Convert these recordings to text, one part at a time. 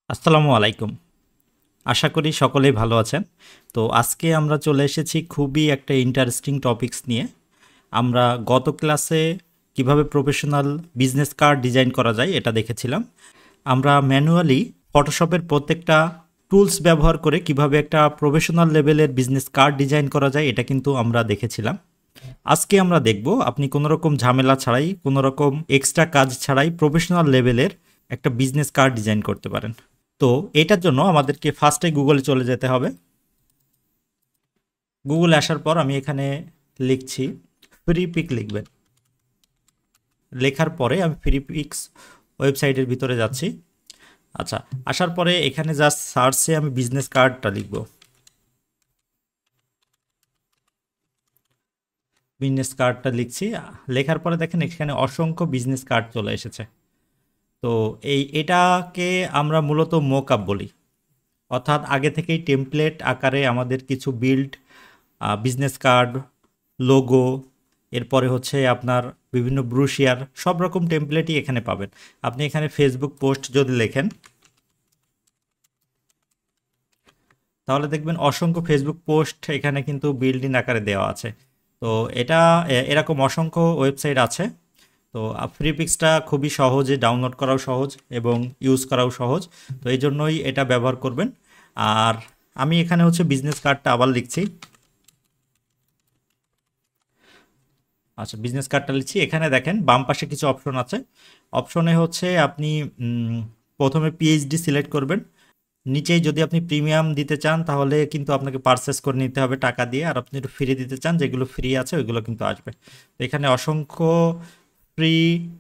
আসসালামু আলাইকুম। আশা করি সকলেই ভালো আছেন। তো আজকে আমরা চলে এসেছি খুবই একটা ইন্টারেস্টিং টপিকস নিয়ে। আমরা গত ক্লাসে কিভাবে প্রফেশনাল বিজনেস কার্ড ডিজাইন করা যায় এটা দেখেছিলাম। আমরা ম্যানুয়ালি ফটোশপের প্রত্যেকটা টুলস ব্যবহার করে কিভাবে একটা প্রফেশনাল লেভেলের বিজনেস কার্ড ডিজাইন করা যায় এটা কিন্তু আমরা দেখেছিলাম। আজকে আমরা দেখব আপনি কোনো রকম ঝামেলা ছাড়াই, কোনো রকম এক্সট্রা কাজ ছাড়াই প্রফেশনাল লেভেলের একটা বিজনেস কার্ড ডিজাইন করতে পারেন। তো এটার জন্য আমাদেরকে ফার্স্টে গুগলে চলে যেতে হবে। গুগলে আসার পর আমি এখানে লিখছি ফ্রি পিক লিখবেন। লেখার পরে আমি ফ্রি পিক্স ওয়েবসাইটের ভিতরে যাচ্ছি। আচ্ছা, আসার পরে এখানে জাস্ট সার্চে আমি বিজনেস কার্ডটা লিখব। বিজনেস কার্ডটা লিখছি। লেখার পরে দেখেন এখানে অসংখ্য বিজনেস কার্ড চলে এসেছে। তো এটাকে আমরা মূলত মোকআপ বলি, অর্থাৎ আগে থেকেই টেমপ্লেট আকারে আমাদের কিছু বিল্ড বিজনেস কার্ড, লোগো, এরপরে হচ্ছে আপনার বিভিন্ন ব্রুশিয়ার, সব রকম টেমপ্লেটই এখানে পাবেন। আপনি এখানে ফেসবুক পোস্ট যদি লেখেন তাহলে দেখবেন অসংখ্য ফেসবুক পোস্ট এখানে কিন্তু বিল্ড ইন আকারে দেওয়া আছে। তো এটা এরকম অসংখ্য ওয়েবসাইট আছে। তো ফ্রি পিক্সটা খুবই সহজে ডাউনলোড করাও সহজ এবং ইউজ করাও সহজ। তো এই জন্যই এটা ব্যবহার করবেন। আর আমি এখানে হচ্ছে বিজনেস কার্ডটা আবার লিখছি। আচ্ছা, বিজনেস কার্ডটা লিখছি। এখানে দেখেন বাম পাশে কিছু অপশন আছে। অপশনে হচ্ছে আপনি প্রথমে পিএইচডি সিলেক্ট করবেন। নিচেই যদি আপনি প্রিমিয়াম দিতে চান তাহলে কিন্তু আপনাকে পারচেস করে নিতে হবে টাকা দিয়ে, আর আপনি একটু ফ্রি দিতে চান যেগুলো ফ্রি আছে ওইগুলো কিন্তু আসবে। তো এখানে অসংখ্য ফ্রি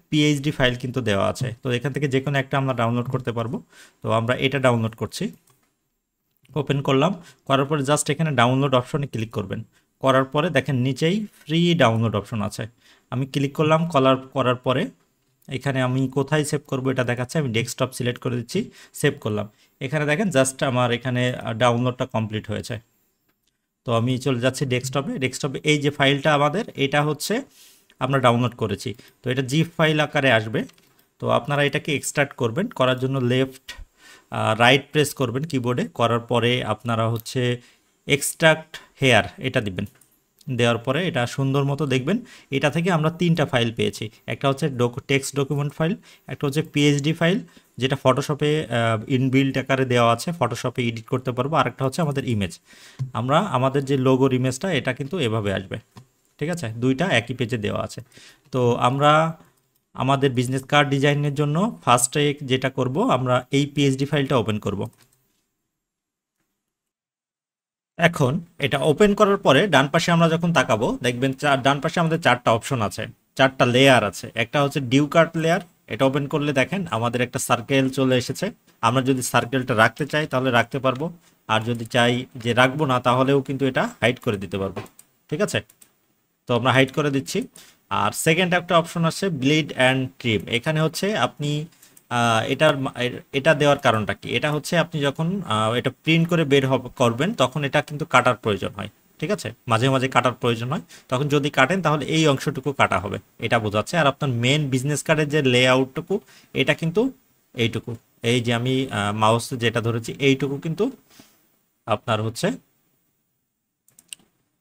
পিএইচডি ফাইল কিন্তু দেওয়া আছে। তো এখান থেকে যে কোনো একটা আমরা ডাউনলোড করতে পারবো। তো আমরা এটা ডাউনলোড করছি। ওপেন করলাম, করার পরে জাস্ট এখানে ডাউনলোড অপশনে ক্লিক করবেন। করার পরে দেখেন নিচেই ফ্রি ডাউনলোড অপশন আছে। আমি ক্লিক করলাম। করার পরে এখানে আমি কোথায় সেভ করব এটা দেখাচ্ছে। আমি ডেস্কটপ সিলেক্ট করে দিচ্ছি, সেভ করলাম। এখানে দেখেন জাস্ট আমার এখানে ডাউনলোডটা কমপ্লিট হয়েছে। তো আমি চলে যাচ্ছি ডেস্কটপে। ডেস্কটপে এই যে ফাইলটা আমাদের, এটা হচ্ছে আমরা ডাউনলোড করেছি। তো এটা জিপ ফাইল আকারে আসবে। তো আপনারা এটাকে এক্সট্রাক্ট করবেন। করার জন্য লেফট রাইট প্রেস করবেন কিবোর্ডে। করার পরে আপনারা হচ্ছে এক্সট্রাক্ট হেয়ার এটা দিবেন। দেওয়ার পরে এটা সুন্দর মতো দেখবেন এটা থেকে আমরা তিনটা ফাইল পেয়েছি। একটা হচ্ছে টেক্সট ডকুমেন্ট ফাইল, একটা হচ্ছে পিএইচডি ফাইল যেটা ফটোশপে ইনবিল্ট আকারে দেওয়া আছে, ফটোশপে এডিট করতে পারবো। আরেকটা হচ্ছে আমাদের ইমেজ। আমরা আমাদের যে লোগোর ইমেজটা এটা কিন্তু এভাবে আসবে। ঠিক আছে, দুইটা একই পেজে দেওয়া আছে। তো আমরা আমাদের বিজনেস কার্ড ডিজাইনের জন্য ফার্স্টে যেটা করব, আমরা এই পিএইচডি ফাইলটা ওপেন করব। এখন এটা ওপেন করার পরে ডান পাশে আমরা যখন তাকাবো দেখবেন ডান পাশে আমাদের চারটা অপশন আছে, চারটা লেয়ার আছে। একটা হচ্ছে ডিউ কার্ড লেয়ার। এটা ওপেন করলে দেখেন আমাদের একটা সার্কেল চলে এসেছে। আমরা যদি সার্কেলটা রাখতে চাই তাহলে রাখতে পারবো, আর যদি চাই যে রাখবো না তাহলেও কিন্তু এটা হাইড করে দিতে পারবো। ঠিক আছে, তো আমরা হাইড করে দিচ্ছি। আর সেকেন্ড একটা অপশন আছে ব্লিড অ্যান্ড ট্রিম। এখানে হচ্ছে আপনি এটা দেওয়ার কারণটা কি, এটা হচ্ছে আপনি যখন এটা প্রিন্ট করে করবেন তখন এটা কিন্তু কাটার প্রয়োজন হয়। ঠিক আছে, মাঝে মাঝে কাটার প্রয়োজন হয়। তখন যদি কাটেন তাহলে এই অংশটুকু কাটা হবে, এটা বোঝাচ্ছে। আর আপনার মেন বিজনেস কার্ডের যে লেআউটটুকু এটা কিন্তু এইটুকু, এই যে আমি মাউস যেটা ধরেছি এইটুকু কিন্তু আপনার হচ্ছে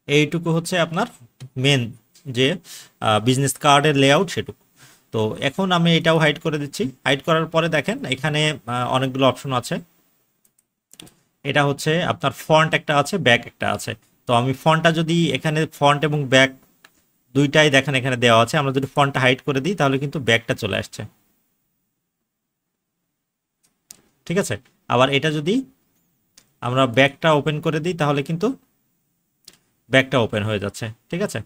এইটুকু হচ্ছে আপনার মেন যে বিজনেস কার্ডের লেআউট সেটুকু। তো এখন আমি এটাও হাইড করে দিচ্ছি। হাইড করার পরে দেখেন এখানে অনেকগুলো অপশন আছে। এটা হচ্ছে আপনার ফন্ট একটা আছে, ব্যাক একটা আছে। তো আমি ফন্টটা যদি এখানে ফন্ট এবং ব্যাক দুইটাই দেখেন এখানে দেওয়া আছে, আমরা যদি ফন্টটা হাইড করে দিই তাহলে কিন্তু ব্যাকটা চলে আসছে। ঠিক আছে, আবার এটা যদি আমরা ব্যাকটা ওপেন করে দিই তাহলে কিন্তু ব্যাকটা ওপেন হয়ে যাচ্ছে। ঠিক আছে,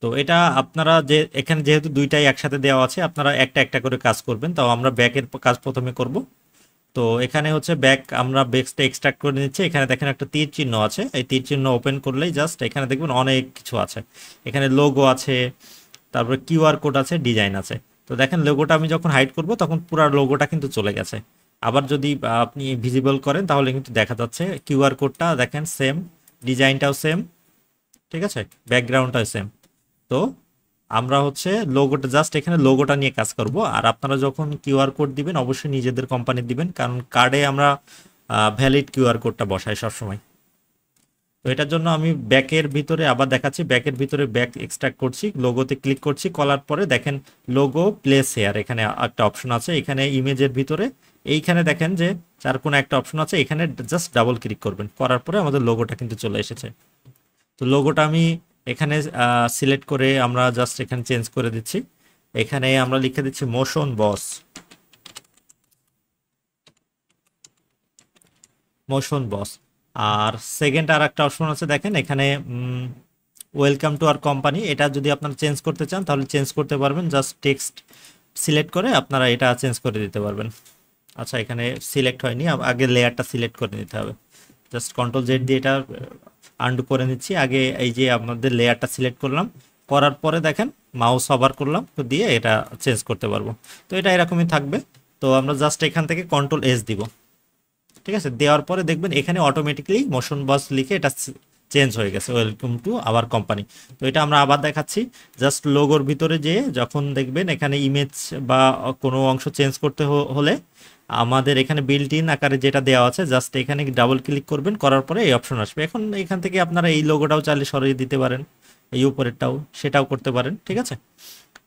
তো এটা আপনারা যে এখানে যেহেতু দুইটাই একসাথে দেওয়া আছে আপনারা একটা একটা করে কাজ করবেন। তো আমরা ব্যাকের কাজ প্রথমে করব। তো এখানে হচ্ছে ব্যাক আমরা বেক্সটা এক্সট্রাক্ট করে নিচ্ছি। এখানে দেখেন একটা তীর চিহ্ন আছে, এই তীর চিহ্ন ওপেন করলেই জাস্ট এখানে দেখবেন অনেক কিছু আছে। এখানে লোগো আছে, তারপরে কিউআর কোড আছে, ডিজাইন আছে। তো দেখেন লোগোটা আমি যখন হাইড করব তখন পুরো লোগোটা কিন্তু চলে গেছে। আবার যদি আপনি ভিজিবল করেন তাহলে কিন্তু দেখা যাচ্ছে কিউআর কোডটা দেখেন সেম, ডিজাইনটাও সেম। ঠিক আছে, ব্যাকগ্রাউন্ডটাও সেম। তো আমরা হচ্ছে লোগোটা জাস্ট এখানে লোগোটা নিয়ে কাজ করব। আর আপনারা যখন কিউআর কোড দিবেন অবশ্যই নিজেদের কোম্পানি দিবেন, কারণ কার্ডে আমরা ভ্যালিড কিউআর কোডটা বসাই সবসময়। তো এটার জন্য আমি ব্যাকের ভিতরে আবার দেখাচ্ছি, ব্যাকের ভিতরে ব্যাক এক্সট্রাক্ট করছি, লোগোতে ক্লিক করছি, করার পরে দেখেন লোগো প্লেস হেয়ার এখানে একটা অপশন আছে, এখানে ইমেজের ভিতরে এইখানে দেখেন যে চার কোনো একটা অপশন আছে, এখানে জাস্ট ডাবল ক্লিক করবেন, করার পরে আমাদের লোগোটা কিন্তু চলে এসেছে। তো লোগোটা আমি এখানে সিলেক্ট করে আমরা জাস্ট এখানে চেঞ্জ করে দিচ্ছি, এখানে আমরা লিখে দিচ্ছি মোশন বস, মোশন বস। আর সেকেন্ড আর একটা অপশন আছে দেখেন এখানে ওয়েলকাম টু আওয়ার কোম্পানি, এটা যদি আপনারা চেঞ্জ করতে চান তাহলে চেঞ্জ করতে পারবেন, জাস্ট টেক্সট সিলেক্ট করে আপনারা এটা চেঞ্জ করে দিতে পারবেন। আচ্ছা এখানে সিলেক্ট হয়নি, আগে লেয়ারটা সিলেক্ট করে নিতে হবে, জাস্ট কন্ট্রোল জেড দিয়ে এটা আন্ডু করে নিচ্ছি। আগে এই যে আমাদের লেয়ারটা সিলেক্ট করলাম, করার পরে দেখেন মাউস হভার করলাম, তো দিয়ে এটা চেঞ্জ করতে পারবো। তো এটা এরকমই থাকবে। তো আমরা জাস্ট এখান থেকে কন্ট্রোল এস দিব, ঠিক আছে, দেওয়ার পরে দেখবেন এখানে অটোমেটিকলি মোশন বস লিখে এটা চেঞ্জ হয়ে গেছে, ওয়েলকাম টু আওয়ার কোম্পানি। তো এটা আমরা আবার দেখাচ্ছি, জাস্ট লোগোর ভিতরে যে যখন দেখবেন এখানে ইমেজ বা কোনো অংশ চেঞ্জ করতে হলে আমাদের এখানে বিল্ট ইন আকারে যেটা দেওয়া আছে, জাস্ট এখানে ডাবল ক্লিক করবেন, করার পরে এই অপশন আসবে। এখন এখান থেকে আপনারা এই লোগোটাও চাইলে সরিয়ে দিতে পারেন, এই উপরেরটাও সেটাও করতে পারেন, ঠিক আছে।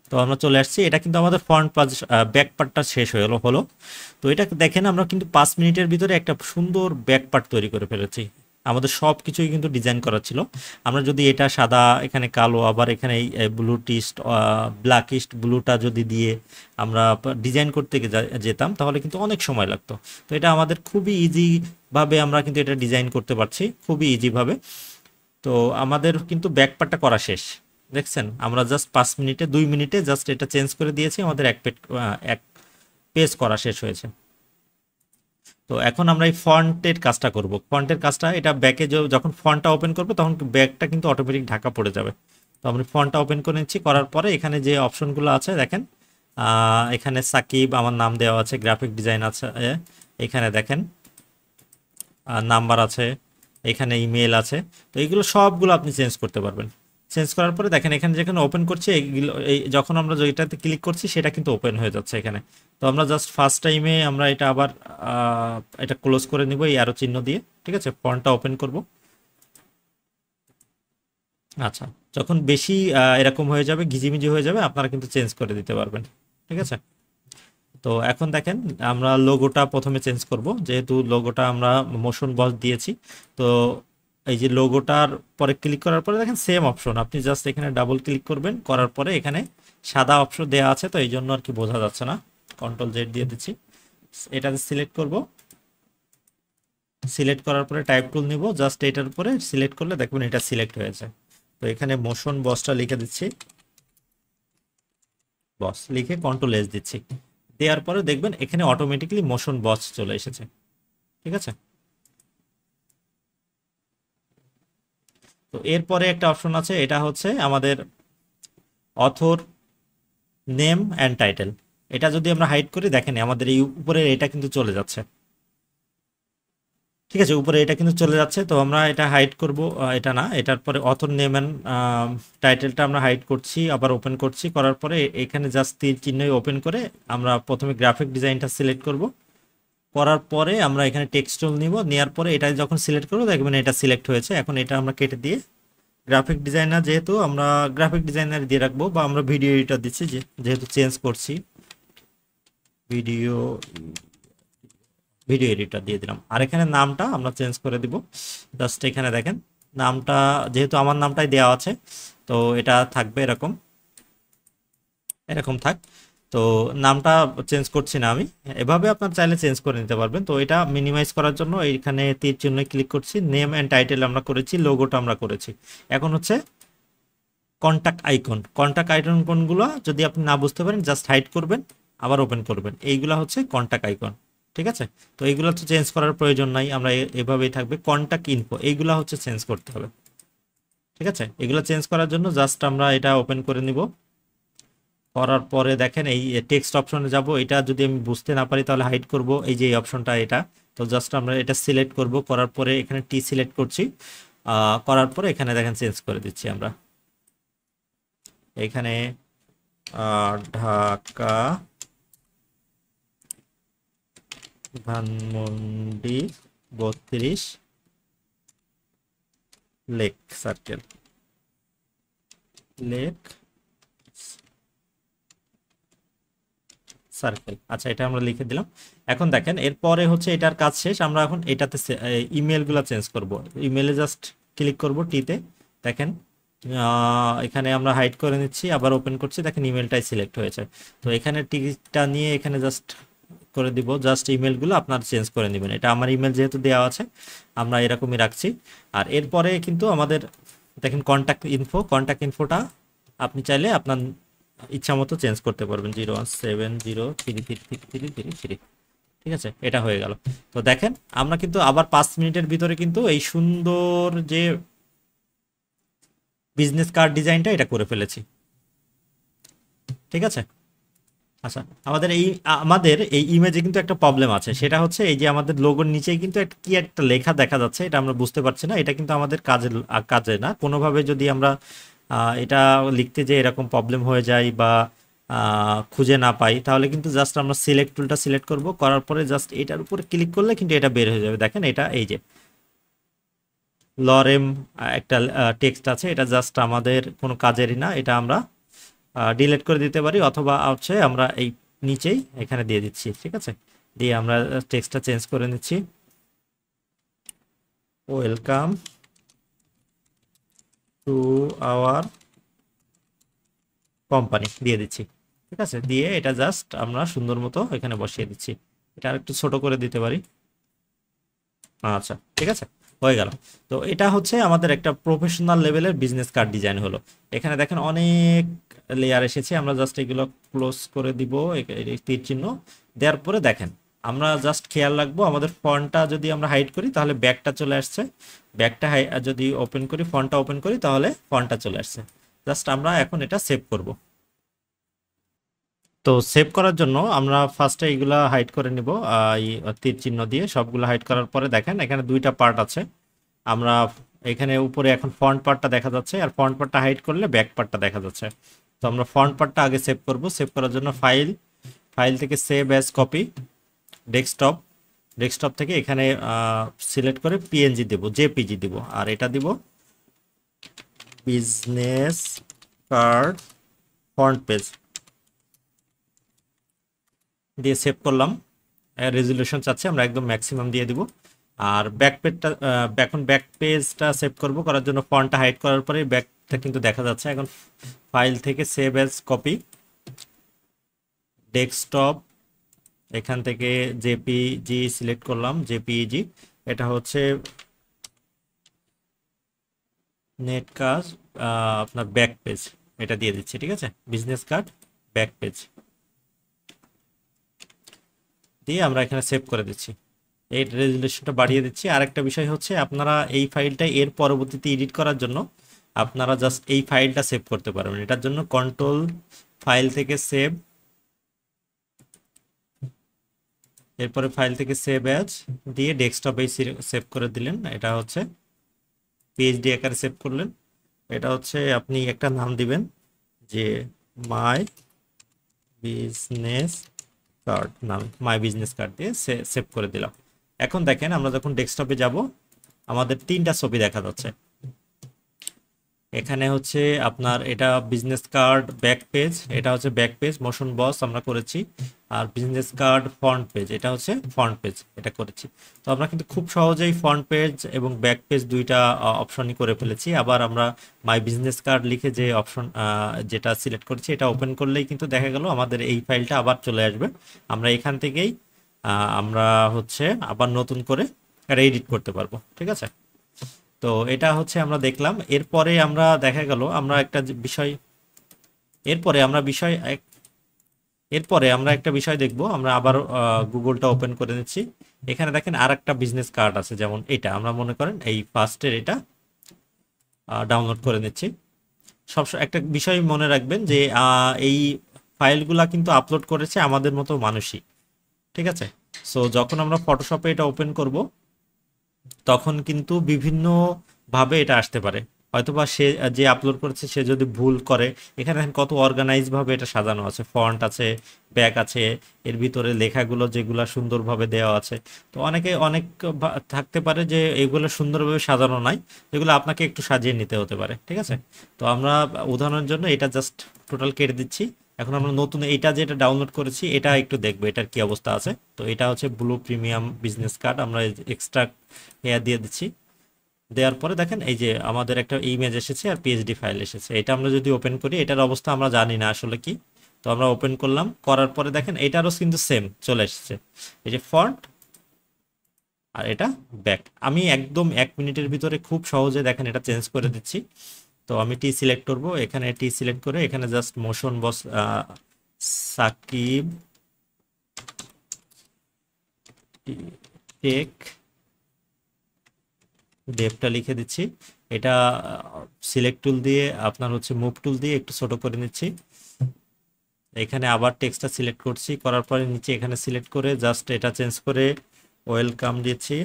তো আমরা চলে আসছি, এটা কিন্তু আমাদের ফ্রন্ট ব্যাক পার্টটা শেষ হয়ে হলো। তো এটা দেখেন আমরা কিন্তু 5 মিনিটের ভিতরে একটা সুন্দর ব্যাক পার্ট তৈরি করে ফেলেছি। আমাদের সব কিছুই কিন্তু ডিজাইন করা ছিল। আমরা যদি এটা সাদা, এখানে কালো, আবার এখানে ব্লু টিস্ট, ব্ল্যাক ইস্ট ব্লুটা যদি দিয়ে আমরা ডিজাইন করতে যেতাম তাহলে কিন্তু অনেক সময় লাগতো। তো এটা আমাদের খুবই ইজিভাবে আমরা কিন্তু এটা ডিজাইন করতে পারছি, খুবই ইজিভাবে। তো আমাদের কিন্তু ব্যাক পার্টটা করা শেষ, দেখছেন আমরা জাস্ট 5 মিনিটে 2 মিনিটে জাস্ট এটা চেঞ্জ করে দিয়েছি, আমাদের এক পেজ করা শেষ হয়েছে। তো এখন আমরা এই ফন্টের কাজটা করব, ফন্টের কাজটা এটা ব্যাকে যখন ফন্টটা ওপেন করবো তখন ব্যাকটা কিন্তু অটোমেটিক ঢাকা পড়ে যাবে। তো আমি ফন্টটা ওপেন করে নিচ্ছি, করার পরে এখানে যে অপশনগুলো আছে দেখেন, এখানে সাকিব আমার নাম দেওয়া আছে, গ্রাফিক ডিজাইন আছে, এখানে দেখেন নাম্বার আছে, এখানে ইমেল আছে। তো এইগুলো সবগুলো আপনি চেঞ্জ করতে পারবেন। চেঞ্জ করার পরে দেখেন এখানে যেখানে ওপেন করছি এইগুলো, এই যখন আমরা যেটাতে ক্লিক করছি সেটা কিন্তু ওপেন হয়ে যাচ্ছে এখানে। তো আমরা জাস্ট ফার্স্ট টাইমে আমরা এটা আবার এটা ক্লোজ করে নিব এই অ্যারো চিহ্ন দিয়ে, ঠিক আছে, ফন্টটা ওপেন করব। আচ্ছা যখন বেশি এরকম হয়ে যাবে, ঘিজিমিজি হয়ে যাবে, আপনারা কিন্তু চেঞ্জ করে দিতে পারবেন, ঠিক আছে। তো এখন দেখেন আমরা লোগোটা প্রথমে চেঞ্জ করব, যেহেতু লোগোটা আমরা মোশন বস দিয়েছি। তো এই যে লোগোটার পরে ক্লিক করার পরে দেখেন সেম অপশন, আপনি জাস্ট এখানে ডাবল ক্লিক করবেন, করার পরে এখানে সাদা অপশন দেওয়া আছে, তো এই জন্য আর কি বোঝা যাচ্ছে না, কন্ট্রোল জেড দিয়ে দিচ্ছি, এটাতে সিলেক্ট করব। সিলেক্ট করার পরে টাইপ টুল নিব, জাস্ট এটার উপরে সিলেক্ট করলে দেখবেন এটা সিলেক্ট হয়েছে। তো এখানে মোশন বসটা লিখে দিচ্ছি, বস লিখে কন্ট্রোল এস দিচ্ছি, দেওয়ার পরে দেখবেন এখানে অটোমেটিকলি মোশন বস চলে এসেছে, ঠিক আছে। তো এরপরে একটা অপশন আছে, এটা হচ্ছে আমাদের অথর নেম অ্যান্ড টাইটেল। এটা যদি আমরা হাইড করি দেখেন আমাদের এই উপরে এটা কিন্তু চলে যাচ্ছে, ঠিক আছে, উপরে এটা কিন্তু চলে যাচ্ছে। তো আমরা এটা হাইড করব, এটা না, এটার পরে অথর নেম অ্যান্ড টাইটেলটা আমরা হাইড করছি, আবার ওপেন করছি, করার পরে এখানে জাস্ট তীর চিহ্ন ওপেন করে আমরা প্রথমে গ্রাফিক ডিজাইনটা সিলেক্ট করব, করার পরে আমরা এখানে টেক্সট টুল নিব, নেওয়ার পরে এটা যখন সিলেক্ট করবো দেখবেন এটা সিলেক্ট হয়েছে। এখন এটা আমরা কেটে দিয়ে গ্রাফিক ডিজাইনার, যেহেতু আমরা গ্রাফিক ডিজাইনার দিয়ে রাখবো, বা আমরা ভিডিও এডিটর দিচ্ছি যেহেতু চেঞ্জ করছি, ভিডিও ভিডিও এডিটর দিয়ে দিলাম। আর এখানে নামটা আমরা চেঞ্জ করে দিব, জাস্ট এখানে দেখেন নামটা যেহেতু আমার নামটাই দেওয়া আছে, তো এটা থাকবে এরকম, এরকম থাক। তো নামটা চেঞ্জ করছি না আমি, এভাবে আপনার চাইলে চেঞ্জ করে নিতে পারবেন। তো এটা মিনিমাইজ করার জন্য এইখানে তীর চিহ্ন ক্লিক করছি, নেম অ্যান্ড টাইটেল আমরা করেছি, লোগোটা আমরা করেছি। এখন হচ্ছে কন্টাক্ট আইকন, কন্টাক্ট আইকন কোনগুলো যদি আপনি না বুঝতে পারেন জাস্ট হাইড করবেন, আবার ওপেন করবেন, এইগুলা হচ্ছে কন্টাক্ট আইকন, ঠিক আছে। তো এইগুলো তো চেঞ্জ করার প্রয়োজন নাই, আমরা এভাবেই থাকবে। কন্টাক্ট ইনফো এইগুলা হচ্ছে চেঞ্জ করতে হবে, ঠিক আছে। এগুলো চেঞ্জ করার জন্য জাস্ট আমরা এটা ওপেন করে নিব, করার পরে দেখেন এই টেক্সট অপশনে যাব, এটা যদি আমি বুঝতে না পারি তাহলে হাইড করব, এই যে এই অপশনটা এটা। তো জাস্ট আমরা এটা সিলেক্ট করব, করার পরে এখানে টি সিলেক্ট করছি, করার পরে এখানে দেখেন চেঞ্জ করে দিচ্ছি আমরা, এখানে Dhaka Dhanmondi 32 lake circle, lake circle. আচ্ছা, এটা আমরা লিখে দিলাম। এখন দেখেন এরপরে হচ্ছে এটার কাজ শেষ। আমরা এখন এটাতে ইমেলগুলো চেঞ্জ করব। ইমেলে জাস্ট ক্লিক করব টিতে। দেখেন এখানে আমরা হাইড করে নিচ্ছি, আবার ওপেন করছি, দেখেন ইমেলটাই সিলেক্ট হয়েছে। তো এখানে টিকটা নিয়ে এখানে জাস্ট করে দিব, জাস্ট ইমেলগুলো আপনার চেঞ্জ করে নেবেন। এটা আমার ইমেল যেহেতু দেওয়া আছে আমরা এরকমই রাখছি। আর এরপরে কিন্তু আমাদের দেখেন কন্ট্যাক্ট ইনফোটা আপনি চাইলে আপনার ইচ্ছা মতো চেঞ্জ করতে পারবেন, 01703333333। ঠিক আছে, এটা হয়ে গেল। তো দেখেন আমরা কিন্তু আবার 5 মিনিটের ভিতরে কিন্তু এই সুন্দর যে বিজনেস কার্ড ডিজাইনটা এটা করে ফেলেছি। ঠিক আছে। আচ্ছা, আমাদের এই ইমেজে কিন্তু একটা প্রবলেম আছে, সেটা হচ্ছে এই যে আমাদের লোগোর নিচেই কিন্তু কি একটা লেখা দেখা যাচ্ছে, এটা আমরা বুঝতে পারছি না। এটা কিন্তু আমাদের কাজে না কোনোভাবে। যদি আমরা এটা লিখতে যে এরকম প্রবলেম হয়ে যায় বা খুঁজে না পাই, তাহলে কিন্তু জাস্ট আমরা সিলেক্ট টুলটা সিলেক্ট করব, করার পরে জাস্ট এটার উপরে ক্লিক করলে কিন্তু এটা বের হয়ে যাবে। দেখেন এটা এই যে লরেম একটা টেক্সট আছে, এটা জাস্ট আমাদের কোনো কাজেরই না। এটা আমরা ডিলিট করে দিতে পারি, অথবা হচ্ছে আমরা এই নিচেই এখানে দিয়ে দিচ্ছি। ঠিক আছে, দিয়ে আমরা টেক্সটটা চেঞ্জ করে নিচ্ছি। ওয়েলকাম টু আওয়ার কোম্পানি দিয়ে দিচ্ছি। ঠিক আছে, দিয়ে এটা জাস্ট আমরা সুন্দর মতো এখানে বসিয়ে দিচ্ছি। এটা আরেকটু ছোট করে দিতে পারি। আচ্ছা, ঠিক আছে, হয়ে গেল। তো এটা হচ্ছে আমাদের একটা প্রফেশনাল লেভেলের বিজনেস কার্ড ডিজাইন হলো। এখানে দেখেন অনেক লেয়ার এসেছে, আমরা জাস্ট এগুলো ক্লোজ করে দিব। এই তীর চিহ্ন দেওয়ার পরে দেখেন আমরা জাস্ট খেয়াল রাখবো আমাদের ফন্টটা যদি আমরা হাইড করি তাহলে ব্যাকটা চলে আসছে, ব্যাকটা যদি ওপেন করি, ফন্টটা ওপেন করি তাহলে ফন্টটা চলে আসছে। জাস্ট আমরা এখন এটা সেভ করব। তো সেভ করার জন্য আমরা ফার্স্টে এইগুলা হাইড করে নিব, এই তীর চিহ্ন দিয়ে সবগুলো হাইড করার পরে দেখেন এখানে দুইটা পার্ট আছে। আমরা এখানে উপরে এখন ফ্রন্ট পার্টটা দেখা যাচ্ছে, আর ফ্রন্ট পার্টটা হাইড করলে ব্যাক পার্টটা দেখা যাচ্ছে। তো আমরা ফ্রন্ট পার্টটা আগে সেভ করব। সেভ করার জন্য ফাইল থেকে সেভ অ্যাজ কপি, ডেস্কটপ থেকে এখানে সিলেক্ট করে পিএনজি দেব, জেপিজি দিব, আর এটা দিব বিজনেস কার্ড ফ্রন্ট পেজ দিয়ে সেভ করলাম। রেজুলেশন চাচ্ছে আমরা একদম ম্যাক্সিমাম দিয়ে দিব। আর ব্যাক পেজটা সেভ করব, করার জন্য ফন্টটা হাইড করার পরে ব্যাকটা কিন্তু দেখা যাচ্ছে। এখন ফাইল থেকে সেভ অ্যাজ কপি, ডেস্কটপ, এখান থেকে জেপিজি সিলেক্ট করলাম, জেপিইজি। এটা হচ্ছে নেট কাজ আপনার ব্যাক পেজ, এটা দিয়ে দিচ্ছি। ঠিক আছে, বিজনেস কার্ড ব্যাক পেজ দিয়ে আমরা এখানে সেভ করে দিচ্ছি। এই রেজুলেশনটা বাড়িয়ে দিচ্ছি। আর একটা বিষয় হচ্ছে আপনারা এই ফাইলটা এর পরবর্তীতে এডিট করার জন্য আপনারা জাস্ট এই ফাইলটা সেভ করতে পারবেন। এটার জন্য কন্ট্রোল ফাইল থেকে সেভ, এরপরে ফাইল থেকে সেভ অ্যাজ দিয়ে ডেস্কটপে সেভ করে দিলেন। এটা হচ্ছে পিএইচডি আকারে সেভ করলেন। এটা হচ্ছে আপনি একটা নাম দিবেন যে মাই বিজনেস কার্ড, নাম মাই বিজনেস কার্ড দিয়ে সেভ করে দিলাম। এখন দেখেন আমরা যখন ডেস্কটপে যাব আমাদের 3টা ছবি দেখা যাচ্ছে। এখানে হচ্ছে আপনার এটা বিজনেস কার্ড ব্যাক পেজ, এটা হচ্ছে ব্যাক পেজ মোশন বস আমরা করেছি। আর বিজনেস কার্ড ফ্রন্ট পেজ, এটা হচ্ছে ফ্রন্ট পেজ, এটা করেছি। তো আমরা কিন্তু খুব সহজেই ফ্রন্ট পেজ এবং ব্যাক পেজ দুইটা অপশনই করে ফেলেছি। আবার আমরা মাই বিজনেস কার্ড লিখে যে অপশন যেটা সিলেক্ট করেছি এটা ওপেন করলেই কিন্তু দেখা গেল আমাদের এই ফাইলটা আবার চলে আসবে। আমরা এখান থেকেই আমরা হচ্ছে আবার নতুন করে এটা এডিট করতে পারবো। ঠিক আছে, তো এটা হচ্ছে আমরা দেখলাম। এরপরে আমরা দেখা গেল আমরা একটা বিষয় এরপরে আমরা একটা বিষয় দেখব। আমরা আবার গুগলটা ওপেন করে নিচ্ছি। এখানে দেখেন আর একটা বিজনেস কার্ড আছে, যেমন এটা আমরা মনে করেন এই ফার্স্টের এটা ডাউনলোড করে নিচ্ছি। একটা বিষয় মনে রাখবেন যে এই ফাইলগুলা কিন্তু আপলোড করেছে আমাদের মতো মানুষই। ঠিক আছে, সো যখন আমরা ফটোশপে এটা ওপেন করব তখন কিন্তু বিভিন্ন ভাবে এটা আসতে পারে। হয়তোবা সে যে আপলোড করেছে সে যদি ভুল করে, এখানে দেখেন কত অর্গানাইজ ভাবে এটা সাজানো আছে, ফন্ট আছে, ব্যাক আছে, এর ভিতরে লেখাগুলো যেগুলো সুন্দরভাবে দেওয়া আছে। তো অনেকে অনেক থাকতে পারে যে এগুলো সুন্দরভাবে সাজানো নাই, এগুলো আপনাকে একটু সাজিয়ে নিতে হতে পারে, ঠিক আছে। তো আমরা উদাহরণের জন্য এটা জাস্ট টোটাল কেটে দিচ্ছি। এখন আমরা নতুন এটা যেটা ডাউনলোড করেছি এটা একটু দেখবো এটার কি অবস্থা আছে। তো এটা হচ্ছে ব্লু প্রিমিয়াম বিজনেস কার্ড, আমরা এক্সট্রা হেয়ার দিয়ে দিচ্ছি। দেওয়ার পরে দেখেন এই যে আমাদের একটা ইমেজ এসেছে আর পিএইচডি ফাইল এসেছে। এটা আমরা যদি ওপেন করি, এটার অবস্থা আমরা জানি না আসলে কি। তো আমরা ওপেন করলাম, করার পরে দেখেন এটারও কিন্তু সেম চলে এসেছে, এই যে ফন্ট আর এটা ব্যাক। আমি একদম 1 মিনিটের ভিতরে খুব সহজে দেখেন এটা চেঞ্জ করে দিচ্ছি। তো আমি টি সিলেক্ট করব, এখানে টি সিলেক্ট করে এখানে জাস্ট মোশন বস সাকিব টেক ডেপটা লিখে দিচ্ছি। এটা সিলেক্ট টুল দিয়ে আপনার হচ্ছে মুভ টুল দিয়ে একটু ছোট করে নিচ্ছি। এখানে আবার টেক্সটটা সিলেক্ট করছি, করার পরে নিচে এখানে সিলেক্ট করে জাস্ট এটা চেঞ্জ করে ওয়েলকাম দিচ্ছি।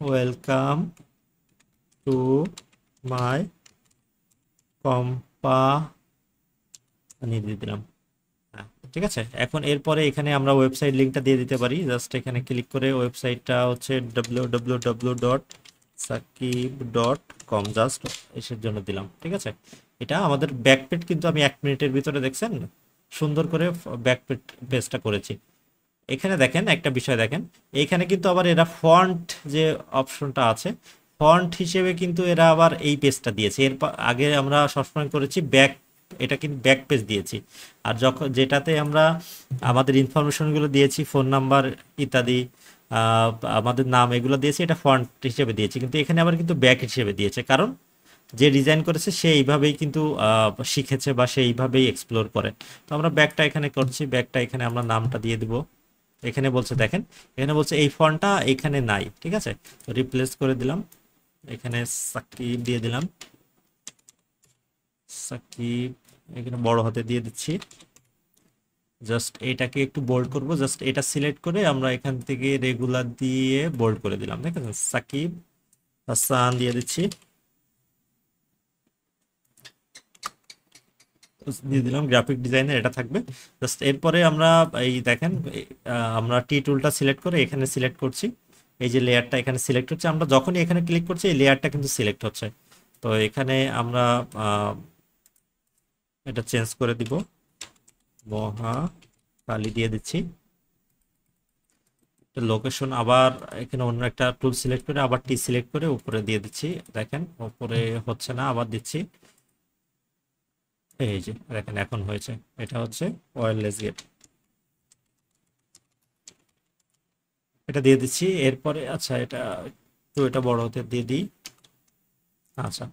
ওয়েলকাম টু মাই কোম্পানি দিয়ে দিলাম। হ্যাঁ, ঠিক আছে। এখন এরপরে এখানে আমরা ওয়েবসাইট লিঙ্কটা দিয়ে দিতে পারি। জাস্ট এখানে ক্লিক করে ওয়েবসাইটটা হচ্ছে www.sakib.com, জাস্ট এসের জন্য দিলাম, ঠিক আছে। এটা আমাদের ব্যাকপেজ কিন্তু আমি 1 মিনিটের ভিতরে দেখছেন সুন্দর করে ব্যাকপেজ পেজটা করেছি। এখানে দেখেন একটা বিষয় দেখেন, এইখানে কিন্তু আবার এরা ফন্ট যে অপশনটা আছে, ফন্ট হিসেবে কিন্তু এরা আবার এই পেজটা দিয়েছে। এর আগে আমরা সবসময় করেছি ব্যাক, এটা কিন্তু ব্যাক পেজ দিয়েছি। আর যখন যেটাতে আমরা আমাদের ইনফরমেশনগুলো দিয়েছি, ফোন নাম্বার ইত্যাদি, আমাদের নাম এগুলো দিয়েছি, এটা ফন্ট হিসেবে দিয়েছি। কিন্তু এখানে আবার কিন্তু ব্যাক হিসেবে দিয়েছে, কারণ যে ডিজাইন করেছে সে এইভাবেই কিন্তু শিখেছে বা সে এইভাবেই এক্সপ্লোর করে। তো আমরা ব্যাকটা এখানে করছি, ব্যাকটা এখানে আমরা নামটা দিয়ে দিব। এখানে বলছে দেখেন, এখানে বলছে এই ফন্টটা এখানে নাই, ঠিক আছে। তো রিপ্লেস করে দিলাম, এখানে সাকিব দিয়ে দিলাম, সাকিব এখানে বড় হাতে দিয়ে দিচ্ছি। জাস্ট এটাকে একটু বোল্ড করব, জাস্ট এটা সিলেক্ট করে আমরা এখান থেকে রেগুলার দিয়ে বোল্ড করে দিলাম, ঠিক আছে। সাকিব হাসান দিয়ে দিচ্ছি, দিয়ে দিলাম। গ্রাফিক ডিজাইনের এটা থাকবে। জাস্ট এরপরে আমরা এই দেখেন আমরা টি টুলটা সিলেক্ট করে এখানে সিলেক্ট করছি, এই যে লেয়ারটা এখানে সিলেক্ট হচ্ছে। আমরা যখনই এখানে ক্লিক করছি এই লেয়ারটা কিন্তু সিলেক্ট হচ্ছে। তো এখানে আমরা এটা চেঞ্জ করে দিব, মহাকালী দিয়ে দিচ্ছি। লোকেশন আবার এখানে অন্য একটা টুল সিলেক্ট করে আবার টি সিলেক্ট করে উপরে দিয়ে দিচ্ছি। দেখেন উপরে হচ্ছে না, আবার দিচ্ছি, এই যে দেখেন এখন হয়েছে। এটা হচ্ছে ওয়্যারলেস গেট, এটা দিয়ে দিচ্ছি। এরপরে আচ্ছা এটা তো এটা বড় হতে দিয়ে দিই। আচ্ছা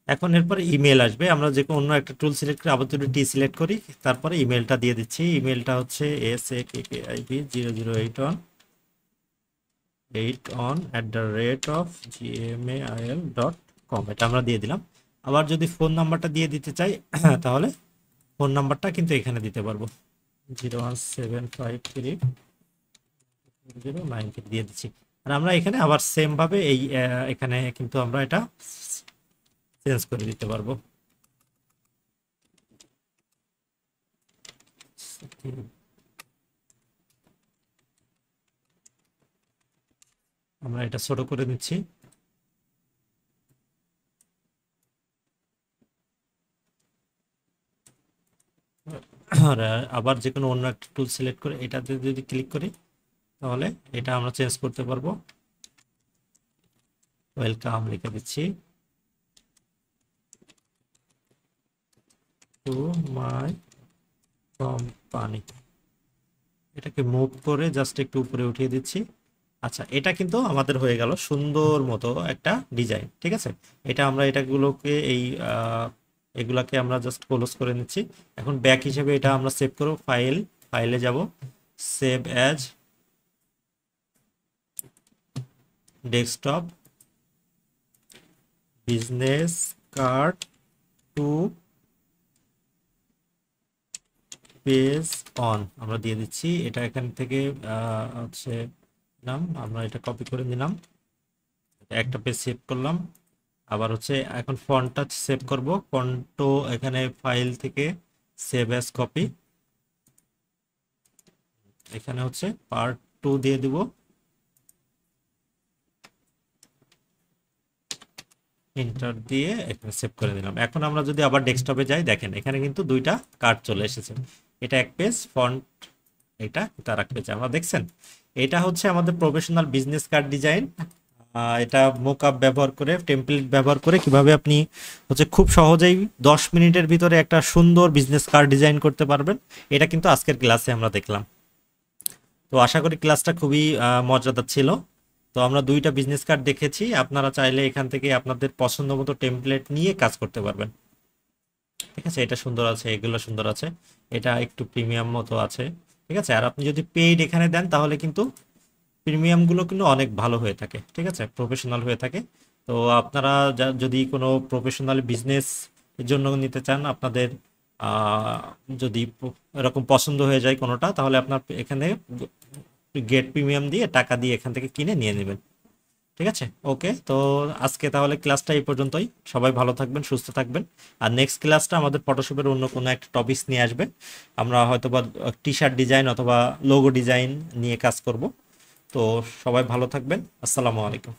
এখন এরপরে ইমেল আসবে, আমরা যে কোনো অন্য একটা টুল সিলেক্ট করে আবার দুটো টি সিলেক্ট করি, তারপরে ইমেলটা দিয়ে দিচ্ছি। ইমেলটা হচ্ছে sakib008on@gmail.com, এটা আমরা দিয়ে দিলাম। আবার যদি ফোন নাম্বারটা দিয়ে দিতে চাই তাহলে ফোন নাম্বারটা কিন্তু এখানে দিতে পারবো, 01753 দিয়ে দিচ্ছি। আর আমরা এখানে আবার সেম ভাবে এই এখানে কিন্তু আমরা এটা চেঞ্জ করে দিতে পারবো। আমরা এটা ছোট করে দিচ্ছি। আর আবার যে কোনো অন্য একটা টুল সিলেক্ট করে এটাতে যদি ক্লিক করি তাহলে এটা আমরা চেঞ্জ করতে পারবো। ওয়েলকাম লিখে দিচ্ছি, টু মাই কোম্পানি। এটাকে মুভ করে জাস্ট একটু উপরে উঠিয়ে দিচ্ছি। আচ্ছা এটা কিন্তু আমাদের হয়ে গেল সুন্দর মতো একটা ডিজাইন, ঠিক আছে। এটা আমরা এটাগুলোকে এই এগুলাকে আমরা জাস্ট ক্লোজ করে নিচ্ছি। এখন ব্যাক হিসেবে এটা আমরা সেভ করব, ফাইলে যাব, save as, desktop, business card two page on আমরা দিয়ে দিচ্ছি। এটা এখান থেকে হচ্ছে নাম আমরা এটা কপি করে নিলাম, একটা পেজ সেভ করলাম। আবার হচ্ছে এখন ফন্টটা সেভ করব, ফন্টও এখানে ফাইল থেকে সেভ অ্যাজ কপি, এখানে হচ্ছে পার্ট 2 দিয়ে দিব, এন্টার দিয়ে এখানে সেভ করে দিলাম। এখন আমরা যদি আবার ডেস্কটপে যাই, দেখেন এখানে কিন্তু দুইটা কার্ড চলে এসেছে। এটা এক পেজ ফন্ট, এটা তার এক পেজ, আমরা দেখছেন এটা হচ্ছে আমাদের প্রফেশনাল বিজনেস কার্ড ডিজাইন। এটা মোকআপ ব্যবহার করে, টেমপ্লেট ব্যবহার করে কিভাবে আপনি হচ্ছে খুব সহজেই 10 মিনিটের ভিতরে একটা সুন্দর বিজনেস কার্ড ডিজাইন করতে পারবেন, এটা কিন্তু আজকের ক্লাসে আমরা দেখলাম। তো আশা করি ক্লাসটা খুবই মজাদার ছিল। তো আমরা দুইটা বিজনেস কার্ড দেখেছি, আপনারা চাইলে এখান থেকে আপনাদের পছন্দ মতো টেমপ্লেট নিয়ে কাজ করতে পারবেন। ঠিক আছে, এটা সুন্দর আছে, এগুলো সুন্দর আছে, এটা একটু প্রিমিয়াম মতো আছে। ঠিক আছে, আর আপনি যদি পেইড এখানে দেন তাহলে কিন্তু প্রিমিয়ামগুলো কিন্তু অনেক ভালো হয়ে থাকে। ঠিক আছে, প্রফেশনাল হয়ে থাকে। তো আপনারা যদি কোনো প্রফেশনাল বিজনেস এর জন্য নিতে চান, আপনাদের আহ, যদি এরকম পছন্দ হয়ে যায় কোনোটা, তাহলে আপনার এখানে গেট প্রিমিয়াম দিয়ে টাকা দিয়ে এখান থেকে কিনে নিয়ে নেবেন। ঠিক আছে, ওকে। তো আজকে তাহলে ক্লাসটা এই পর্যন্তই। সবাই ভালো থাকবেন, সুস্থ থাকবেন। আর নেক্সট ক্লাসটা আমাদের ফটোশপের অন্য কোনো একটা টপিকস নিয়ে আসবে। আমরা হয়তোবা টি শার্ট ডিজাইন অথবা লোগো ডিজাইন নিয়ে কাজ করব। তো সবাই ভালো থাকবেন। আসসালামু আলাইকুম।